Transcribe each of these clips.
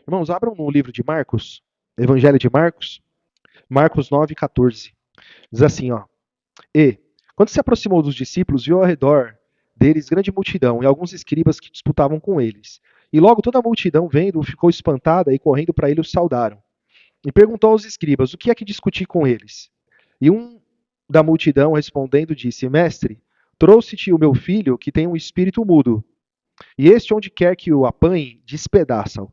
Irmãos, abram no livro de Marcos, Evangelho de Marcos, Marcos 9:14. Diz assim, ó: E, quando se aproximou dos discípulos, viu ao redor deles grande multidão e alguns escribas que disputavam com eles. E logo toda a multidão, vendo-o, ficou espantada e correndo para ele o saudaram. E perguntou aos escribas: O que é que discuti com eles? E um da multidão, respondendo, disse: Mestre, trouxe-te o meu filho, que tem um espírito mudo. E este, onde quer que o apanhe, despedaça-o.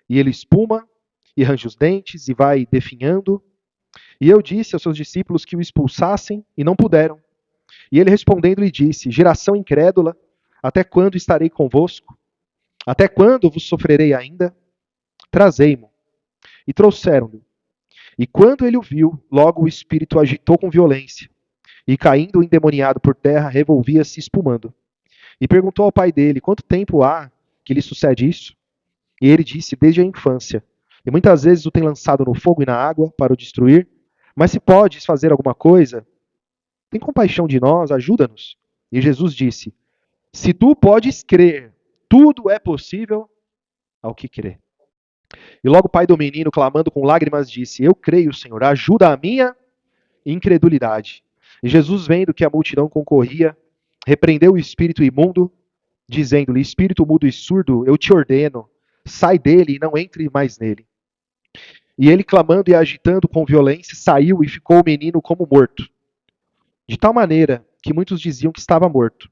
E ele espuma, e range os dentes, e vai definhando. E eu disse aos seus discípulos que o expulsassem, e não puderam. E ele respondendo lhe disse: Geração incrédula, até quando estarei convosco? Até quando vos sofrerei ainda? Trazei-mo. E trouxeram-no. E quando ele o viu, logo o espírito agitou com violência. E caindo endemoniado por terra, revolvia-se espumando. E perguntou ao pai dele: Quanto tempo há que lhe sucede isso? E ele disse: Desde a infância. E muitas vezes o tem lançado no fogo e na água para o destruir. Mas se podes fazer alguma coisa, tem compaixão de nós, ajuda-nos. E Jesus disse: Se tu podes crer, tudo é possível ao que crê. E logo o pai do menino, clamando com lágrimas, disse: Eu creio, Senhor, ajuda a minha incredulidade. E Jesus, vendo que a multidão concorria, repreendeu o espírito imundo, dizendo-lhe: Espírito mudo e surdo, eu te ordeno, sai dele e não entre mais nele. E ele, clamando e agitando com violência, saiu e ficou o menino como morto. De tal maneira que muitos diziam que estava morto.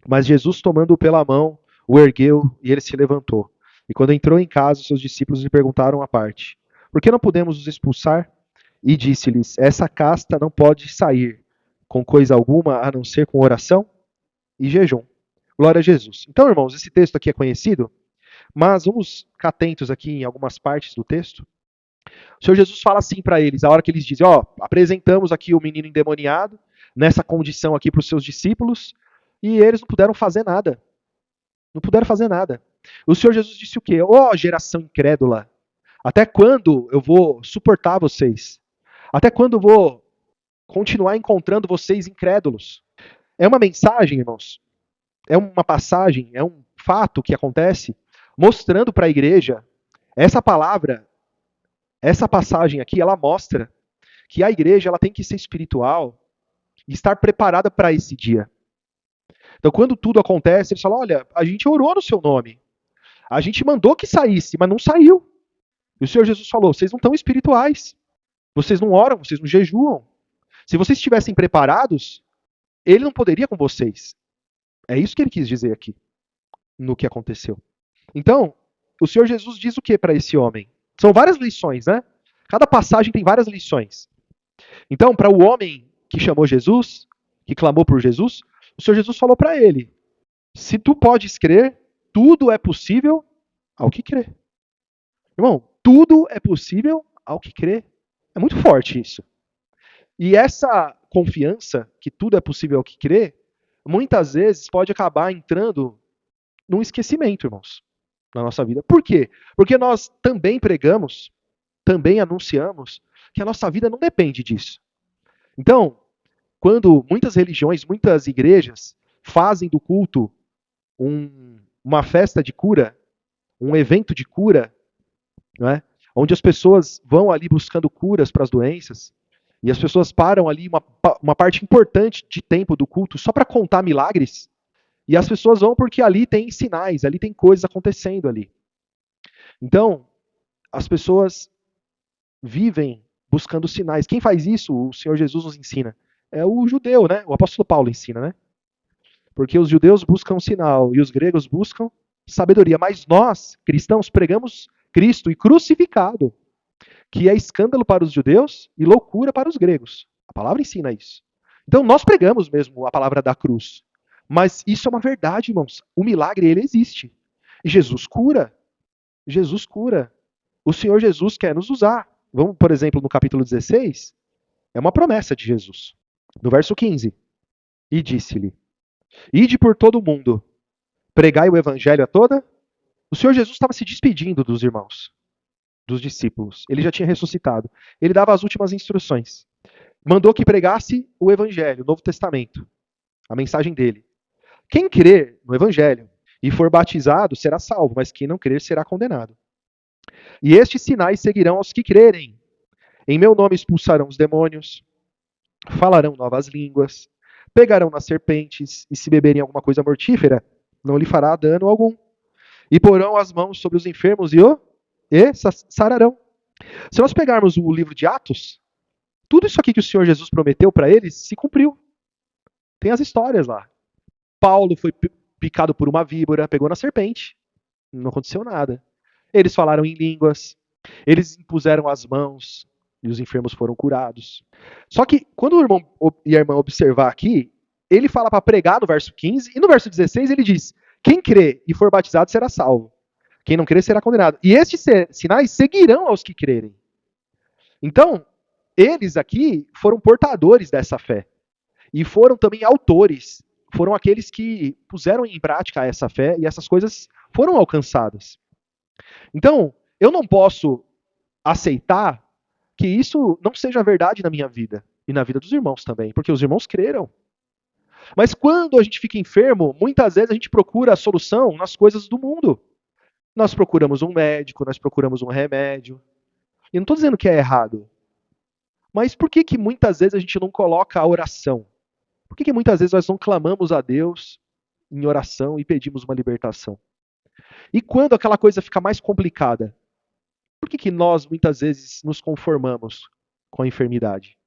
Mas Jesus, tomando-o pela mão, o ergueu e ele se levantou. E quando entrou em casa, seus discípulos lhe perguntaram à parte: Por que não podemos os expulsar? E disse-lhes: Essa casta não pode sair com coisa alguma a não ser com oração e jejum. Glória a Jesus. Então, irmãos, esse texto aqui é conhecido, mas vamos ficar atentos aqui em algumas partes do texto. O Senhor Jesus fala assim para eles, a hora que eles dizem: Ó, apresentamos aqui o menino endemoniado, nessa condição aqui para os seus discípulos, e eles não puderam fazer nada. Não puderam fazer nada. O Senhor Jesus disse o quê? Ó, geração incrédula, até quando eu vou suportar vocês? Até quando eu vou continuar encontrando vocês incrédulos? É uma mensagem, irmãos, é uma passagem, é um fato que acontece mostrando para a igreja essa palavra, essa passagem aqui, ela mostra que a igreja ela tem que ser espiritual e estar preparada para esse dia. Então, quando tudo acontece, eles falam: olha, a gente orou no seu nome, a gente mandou que saísse, mas não saiu. E o Senhor Jesus falou: vocês não estão espirituais, vocês não oram, vocês não jejuam. Se vocês estivessem preparados, ele não poderia com vocês. É isso que ele quis dizer aqui, no que aconteceu. Então, o Senhor Jesus diz o que para esse homem? São várias lições, né? Cada passagem tem várias lições. Então, para o homem que chamou Jesus, que clamou por Jesus, o Senhor Jesus falou para ele: se tu podes crer, tudo é possível ao que crê. Irmão, tudo é possível ao que crê. É muito forte isso. E essa confiança que tudo é possível ao que crê, muitas vezes pode acabar entrando num esquecimento, irmãos, na nossa vida. Por quê? Porque nós também pregamos, também anunciamos que a nossa vida não depende disso. Então, quando muitas religiões, muitas igrejas fazem do culto uma festa de cura, um evento de cura, não é? Onde as pessoas vão ali buscando curas para as doenças, e as pessoas param ali uma parte importante de tempo do culto só para contar milagres, e as pessoas vão porque ali tem sinais, ali tem coisas acontecendo ali. Então, as pessoas vivem buscando sinais. Quem faz isso, o Senhor Jesus nos ensina, é o judeu, né? O apóstolo Paulo ensina, né? Porque os judeus buscam sinal e os gregos buscam sabedoria. Mas nós, cristãos, pregamos Cristo e crucificado, que é escândalo para os judeus e loucura para os gregos. A palavra ensina isso. Então nós pregamos mesmo a palavra da cruz. Mas isso é uma verdade, irmãos. O milagre, ele existe. E Jesus cura. Jesus cura. O Senhor Jesus quer nos usar. Vamos, por exemplo, no capítulo 16, é uma promessa de Jesus. No verso 15. E disse-lhe: Ide por todo o mundo, pregai o evangelho a toda. O Senhor Jesus estava se despedindo dos irmãos, dos discípulos. Ele já tinha ressuscitado. Ele dava as últimas instruções. Mandou que pregasse o evangelho, o Novo Testamento, a mensagem dele. Quem crer no evangelho e for batizado será salvo, mas quem não crer será condenado. E estes sinais seguirão aos que crerem. Em meu nome expulsarão os demônios, falarão novas línguas, pegarão nas serpentes, e se beberem alguma coisa mortífera, não lhe fará dano algum. E porão as mãos sobre os enfermos e sararão. Se nós pegarmos o livro de Atos, tudo isso aqui que o Senhor Jesus prometeu para eles se cumpriu. Tem as histórias lá. Paulo foi picado por uma víbora, pegou na serpente. Não aconteceu nada. Eles falaram em línguas, eles impuseram as mãos e os enfermos foram curados. Só que quando o irmão e a irmã observar aqui, ele fala para pregar no verso 15 e no verso 16 ele diz: quem crê e for batizado será salvo. Quem não crer será condenado. E estes sinais seguirão aos que crerem. Então, eles aqui foram portadores dessa fé. E foram também autores. Foram aqueles que puseram em prática essa fé e essas coisas foram alcançadas. Então, eu não posso aceitar que isso não seja verdade na minha vida e na vida dos irmãos também, porque os irmãos creram. Mas quando a gente fica enfermo, muitas vezes a gente procura a solução nas coisas do mundo. Nós procuramos um médico, nós procuramos um remédio. E não estou dizendo que é errado. Mas por que que muitas vezes a gente não coloca a oração? Por que que muitas vezes nós não clamamos a Deus em oração e pedimos uma libertação? E quando aquela coisa fica mais complicada, por que que nós muitas vezes nos conformamos com a enfermidade?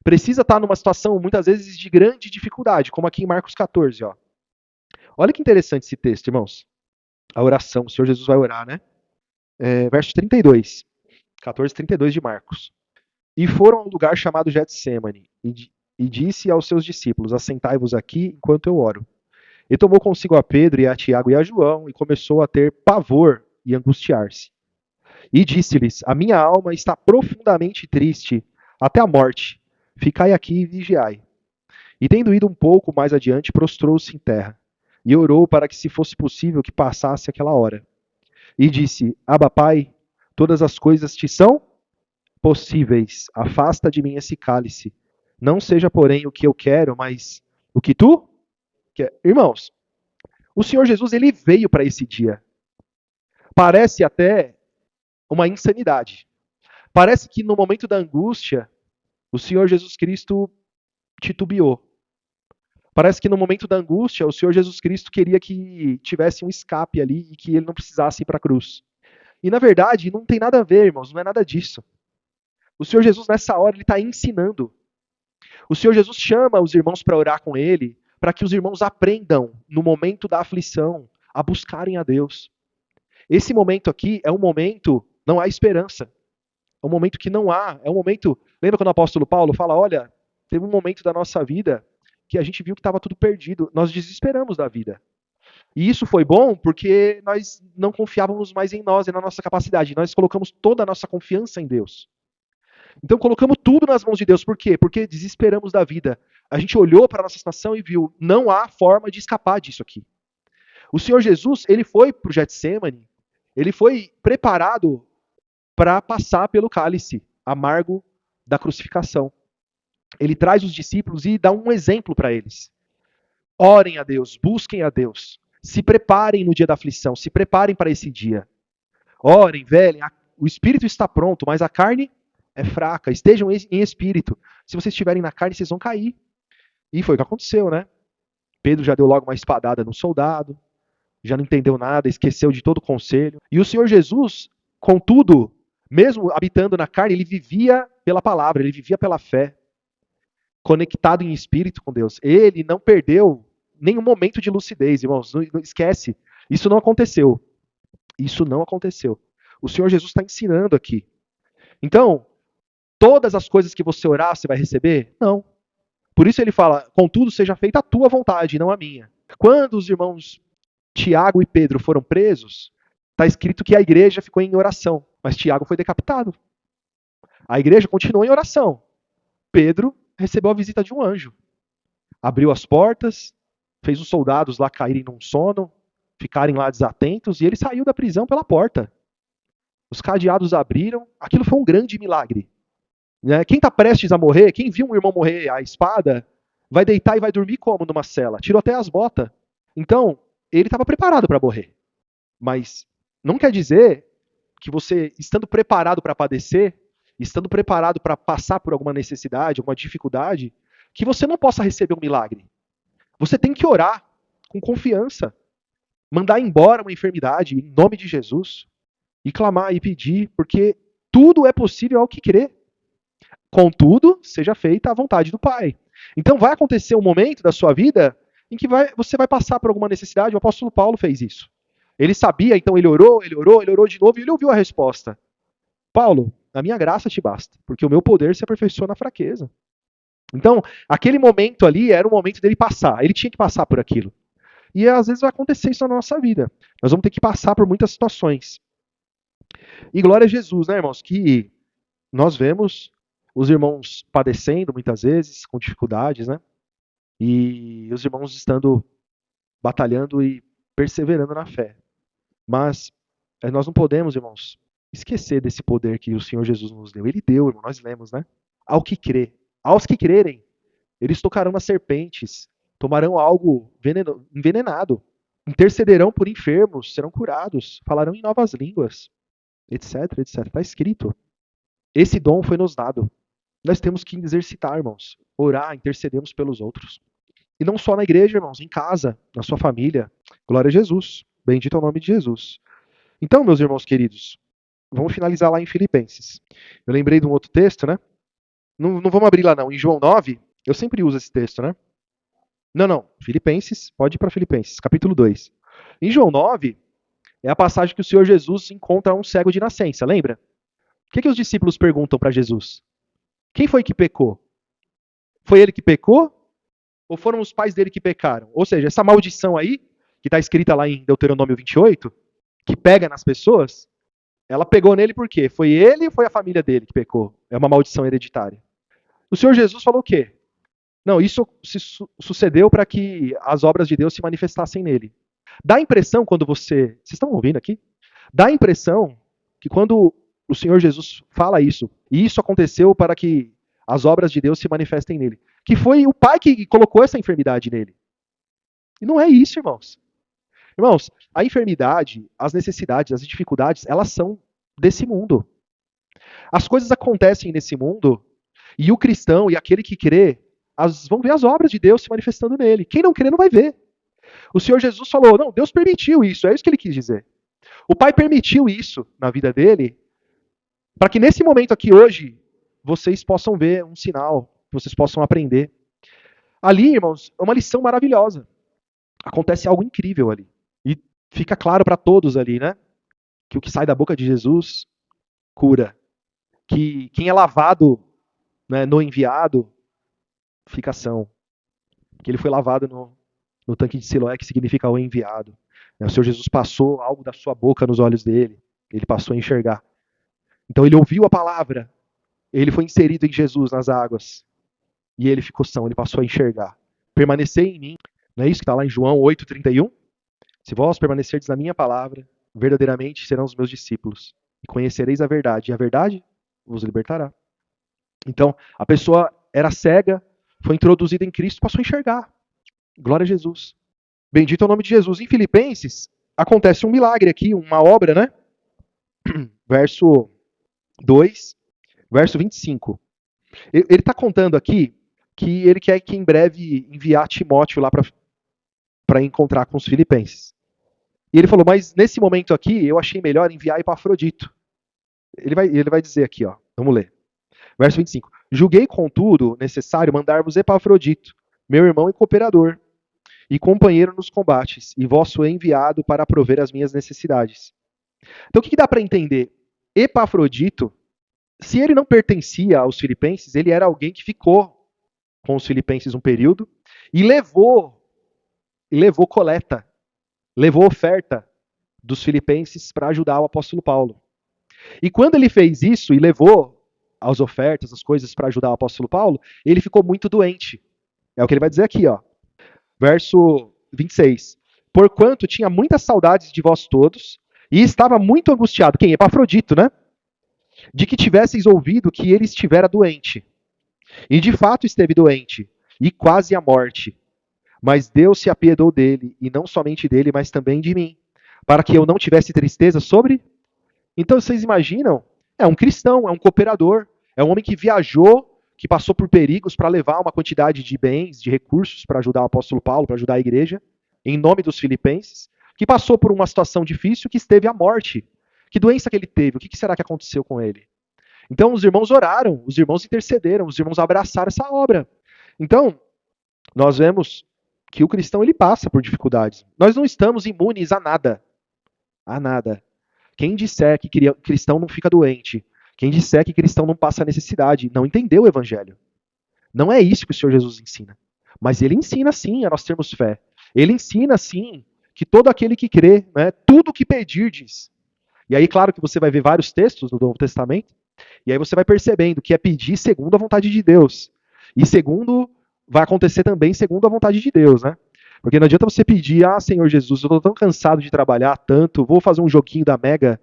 Precisa estar numa situação muitas vezes de grande dificuldade, como aqui em Marcos 14, ó. Olha que interessante esse texto, irmãos. A oração, o Senhor Jesus vai orar, né? Verso 32, 14, 32 de Marcos. E foram a um lugar chamado Getsemane, e disse aos seus discípulos: assentai-vos aqui enquanto eu oro. E tomou consigo a Pedro e a Tiago e a João, e começou a ter pavor e angustiar-se. E disse-lhes: a minha alma está profundamente triste, até a morte. Ficai aqui e vigiai. E tendo ido um pouco mais adiante, prostrou-se em terra, e orou para que, se fosse possível, que passasse aquela hora. E disse: Abba, Pai, todas as coisas te são possíveis. Afasta de mim esse cálice. Não seja, porém, o que eu quero, mas o que tu quer. Irmãos, o Senhor Jesus ele veio para esse dia. Parece até uma insanidade. Parece que no momento da angústia, o Senhor Jesus Cristo titubeou. Parece que no momento da angústia, o Senhor Jesus Cristo queria que tivesse um escape ali e que ele não precisasse ir para a cruz. E na verdade, não tem nada a ver, irmãos, não é nada disso. O Senhor Jesus, nessa hora, ele está ensinando. O Senhor Jesus chama os irmãos para orar com ele, para que os irmãos aprendam, no momento da aflição, a buscarem a Deus. Esse momento aqui é um momento, não há esperança. É um momento que não há. É um momento. Lembra quando o apóstolo Paulo fala: olha, teve um momento da nossa vida que a gente viu que estava tudo perdido. Nós desesperamos da vida. E isso foi bom porque nós não confiávamos mais em nós e na nossa capacidade. Nós colocamos toda a nossa confiança em Deus. Então colocamos tudo nas mãos de Deus. Por quê? Porque desesperamos da vida. A gente olhou para a nossa situação e viu: não há forma de escapar disso aqui. O Senhor Jesus, ele foi para o Getsemane, ele foi preparado para passar pelo cálice amargo da crucificação. Ele traz os discípulos e dá um exemplo para eles. Orem a Deus, busquem a Deus, se preparem no dia da aflição, se preparem para esse dia. Orem, velem, o espírito está pronto, mas a carne é fraca. Estejam em espírito. Se vocês estiverem na carne, vocês vão cair. E foi o que aconteceu, né? Pedro já deu logo uma espadada no soldado, já não entendeu nada, esqueceu de todo o conselho. E o Senhor Jesus, contudo, mesmo habitando na carne, ele vivia pela palavra, ele vivia pela fé, conectado em espírito com Deus. Ele não perdeu nenhum momento de lucidez, irmãos. Não esquece. Isso não aconteceu. Isso não aconteceu. O Senhor Jesus está ensinando aqui. Então, todas as coisas que você orar, você vai receber? Não. Por isso ele fala: contudo, seja feita a tua vontade, não a minha. Quando os irmãos Tiago e Pedro foram presos, está escrito que a igreja ficou em oração, mas Tiago foi decapitado. A igreja continuou em oração. Pedro recebeu a visita de um anjo. Abriu as portas, fez os soldados lá caírem num sono, ficarem lá desatentos, e ele saiu da prisão pela porta. Os cadeados abriram, aquilo foi um grande milagre. Quem está prestes a morrer, quem viu um irmão morrer à espada, vai deitar e vai dormir como numa cela? Tirou até as botas. Então, ele estava preparado para morrer. Mas não quer dizer que você, estando preparado para padecer, estando preparado para passar por alguma necessidade, alguma dificuldade, que você não possa receber um milagre. Você tem que orar com confiança, mandar embora uma enfermidade em nome de Jesus e clamar e pedir, porque tudo é possível ao que crê. Contudo, seja feita a vontade do Pai. Então vai acontecer um momento da sua vida em que você vai passar por alguma necessidade. O apóstolo Paulo fez isso. Ele sabia, então ele orou, ele orou de novo e ele ouviu a resposta. Paulo, a minha graça te basta, porque o meu poder se aperfeiçoa na fraqueza. Então, aquele momento ali era o momento dele passar. Ele tinha que passar por aquilo. E às vezes vai acontecer isso na nossa vida. Nós vamos ter que passar por muitas situações. E glória a Jesus, né, irmãos? Que nós vemos os irmãos padecendo muitas vezes, com dificuldades, né? E os irmãos estando batalhando e perseverando na fé. Mas nós não podemos, irmãos, esquecer desse poder que o Senhor Jesus nos deu. Ele deu, irmão, nós lemos, né? Ao que crê. Aos que crerem, eles tocarão nas serpentes, tomarão algo envenenado, intercederão por enfermos, serão curados, falarão em novas línguas, etc, etc. Está escrito. Esse dom foi nos dado. Nós temos que exercitar, irmãos. Orar, intercedermos pelos outros. E não só na igreja, irmãos, em casa, na sua família. Glória a Jesus. Bendito é o nome de Jesus. Então, meus irmãos queridos, vamos finalizar lá em Filipenses. Eu lembrei de um outro texto, né? Não vamos abrir lá não. Em João 9, eu sempre uso esse texto, né? Não. Filipenses, pode ir para Filipenses, capítulo 2. Em João 9, é a passagem que o Senhor Jesus encontra um cego de nascença, lembra? O que os discípulos perguntam para Jesus? Quem foi que pecou? Foi ele que pecou? Ou foram os pais dele que pecaram? Ou seja, essa maldição aí, que está escrita lá em Deuteronômio 28, que pega nas pessoas, ela pegou nele por quê? Foi ele ou foi a família dele que pecou? É uma maldição hereditária. O Senhor Jesus falou o quê? Não, isso sucedeu para que as obras de Deus se manifestassem nele. Dá a impressão quando você... Vocês estão ouvindo aqui? Dá a impressão que quando o Senhor Jesus fala isso, e isso aconteceu para que as obras de Deus se manifestem nele, que foi o pai que colocou essa enfermidade nele. E não é isso, irmãos. Irmãos, a enfermidade, as necessidades, as dificuldades, elas são desse mundo. As coisas acontecem nesse mundo e o cristão e aquele que crê vão ver as obras de Deus se manifestando nele. Quem não crê não vai ver. O Senhor Jesus falou, não, Deus permitiu isso, é isso que ele quis dizer. O Pai permitiu isso na vida dele para que nesse momento aqui hoje vocês possam ver um sinal, vocês possam aprender. Ali, irmãos, é uma lição maravilhosa. Acontece algo incrível ali. E fica claro para todos ali, né? Que o que sai da boca de Jesus cura. Que quem é lavado, né, no enviado fica são. Que ele foi lavado no tanque de Siloé, que significa o enviado. O Senhor Jesus passou algo da sua boca nos olhos dele. Ele passou a enxergar. Então ele ouviu a palavra. Ele foi inserido em Jesus nas águas. E ele ficou são, ele passou a enxergar. Permanecer em mim. Não é isso que está lá em João 8,31? Se vós permanecerdes na minha palavra, verdadeiramente serão os meus discípulos. E conhecereis a verdade. E a verdade vos libertará. Então, a pessoa era cega, foi introduzida em Cristo, passou a enxergar. Glória a Jesus. Bendito é o nome de Jesus. Em Filipenses, acontece um milagre aqui, uma obra, né? Verso 2, verso 25. Ele está contando aqui que ele quer que em breve enviar Timóteo lá para encontrar com os filipenses. E ele falou, mas nesse momento aqui, eu achei melhor enviar Epafrodito. Ele vai dizer aqui, ó, vamos ler. Verso 25. Julguei, contudo, necessário mandar-vos Epafrodito, meu irmão e cooperador, e companheiro nos combates, e vosso enviado para prover as minhas necessidades. Então o que dá para entender? Epafrodito, se ele não pertencia aos filipenses, ele era alguém que ficou com os filipenses um período e levou coleta, levou oferta dos filipenses para ajudar o apóstolo Paulo. E quando ele fez isso e levou as ofertas, as coisas para ajudar o apóstolo Paulo, ele ficou muito doente. É o que ele vai dizer aqui, ó. Verso 26. Porquanto tinha muitas saudades de vós todos, e estava muito angustiado. Quem? Epafrodito, né? De que tivesseis ouvido que ele estivera doente. E de fato esteve doente, e quase à morte. Mas Deus se apiedou dele, e não somente dele, mas também de mim, para que eu não tivesse tristeza sobre Então vocês imaginam? É um cristão, é um cooperador, é um homem que viajou, que passou por perigos para levar uma quantidade de bens, de recursos para ajudar o apóstolo Paulo, para ajudar a igreja, em nome dos filipenses, que passou por uma situação difícil, que esteve à morte. Que doença que ele teve? O que será que aconteceu com ele? Então os irmãos oraram, os irmãos intercederam, os irmãos abraçaram essa obra. Então, nós vemos que o cristão ele passa por dificuldades. Nós não estamos imunes a nada. A nada. Quem disser que cristão não fica doente, quem disser que cristão não passa necessidade, não entendeu o evangelho. Não é isso que o Senhor Jesus ensina. Mas ele ensina sim a nós termos fé. Ele ensina sim que todo aquele que crê, né, tudo o que pedirdes. E aí, claro que você vai ver vários textos do Novo Testamento, e aí você vai percebendo que é pedir segundo a vontade de Deus. E segundo, vai acontecer também segundo a vontade de Deus, né? Porque não adianta você pedir, Senhor Jesus, eu estou tão cansado de trabalhar tanto, vou fazer um joguinho da Mega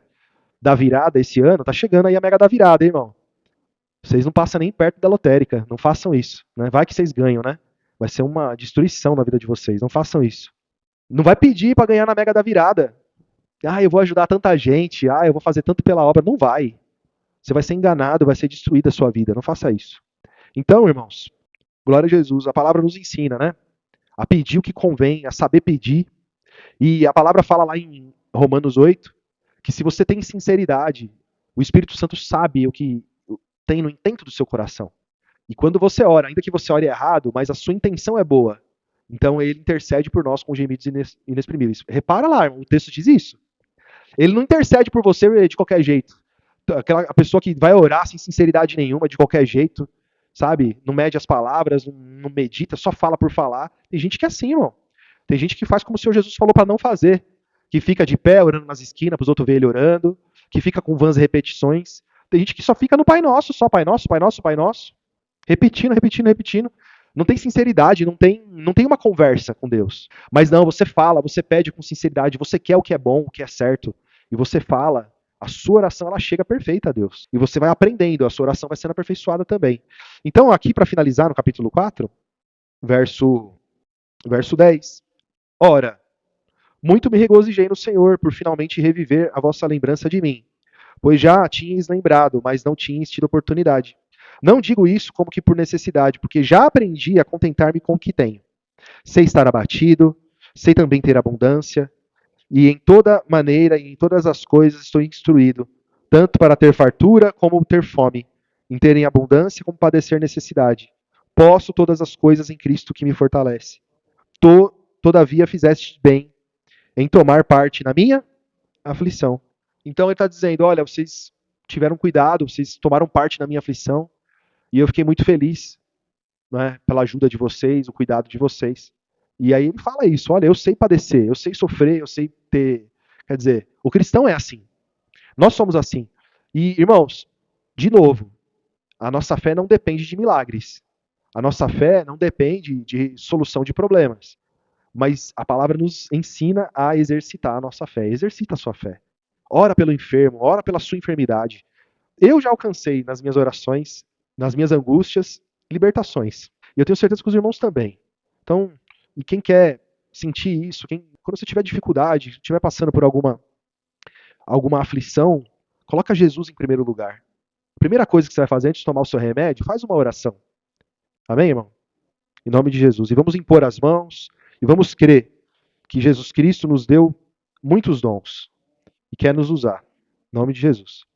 da virada esse ano, tá chegando aí a Mega da virada, hein, irmão? Vocês não passam nem perto da lotérica, não façam isso, né? Vai que vocês ganham, né? Vai ser uma destruição na vida de vocês, não façam isso. Não vai pedir para ganhar na Mega da virada. Eu vou ajudar tanta gente, eu vou fazer tanto pela obra. Não vai. Você vai ser enganado, vai ser destruída a sua vida. Não faça isso. Então, irmãos, glória a Jesus, a palavra nos ensina, né? A pedir o que convém, a saber pedir. E a palavra fala lá em Romanos 8 que se você tem sinceridade, o Espírito Santo sabe o que tem no intento do seu coração. E quando você ora, ainda que você ore errado, mas a sua intenção é boa, então ele intercede por nós com gemidos inexprimíveis. Repara lá, irmão, o texto diz isso. Ele não intercede por você de qualquer jeito. A pessoa que vai orar sem sinceridade nenhuma, de qualquer jeito, sabe? Não mede as palavras, não medita, só fala por falar. Tem gente que é assim, irmão. Tem gente que faz como o Senhor Jesus falou para não fazer. Que fica de pé, orando nas esquinas, para os outros verem ele orando. Que fica com vãs repetições. Tem gente que só fica no Pai Nosso, só Pai Nosso, Pai Nosso, Pai Nosso. Repetindo, repetindo, repetindo. Não tem sinceridade, não tem uma conversa com Deus. Mas não, você fala, você pede com sinceridade, você quer o que é bom, o que é certo. E você fala, a sua oração ela chega perfeita a Deus. E você vai aprendendo, a sua oração vai sendo aperfeiçoada também. Então, aqui para finalizar, no capítulo 4, verso 10. Ora, muito me regozijei no Senhor por finalmente reviver a vossa lembrança de mim, pois já a tinhas lembrado, mas não tinhas tido oportunidade. Não digo isso como que por necessidade, porque já aprendi a contentar-me com o que tenho. Sei estar abatido, sei também ter abundância, e em toda maneira e em todas as coisas estou instruído, tanto para ter fartura como ter fome, em ter em abundância como padecer necessidade. Posso todas as coisas em Cristo que me fortalece. Todavia fizeste bem em tomar parte na minha aflição. Então ele está dizendo, olha, vocês tiveram cuidado, vocês tomaram parte na minha aflição, e eu fiquei muito feliz, né, pela ajuda de vocês, o cuidado de vocês. E aí ele fala isso, olha, eu sei padecer, eu sei sofrer, eu sei ter. Quer dizer, o cristão é assim. Nós somos assim. E, irmãos, de novo, a nossa fé não depende de milagres. A nossa fé não depende de solução de problemas. Mas a palavra nos ensina a exercitar a nossa fé. Exercita a sua fé. Ora pelo enfermo, ora pela sua enfermidade. Eu já alcancei nas minhas orações, nas minhas angústias, libertações. E eu tenho certeza que os irmãos também. Então, e quem quer sentir isso, quando você tiver dificuldade, estiver passando por alguma aflição, coloca Jesus em primeiro lugar. A primeira coisa que você vai fazer antes de tomar o seu remédio, faz uma oração. Amém, irmão? Em nome de Jesus. E vamos impor as mãos e vamos crer que Jesus Cristo nos deu muitos dons e quer nos usar. Em nome de Jesus.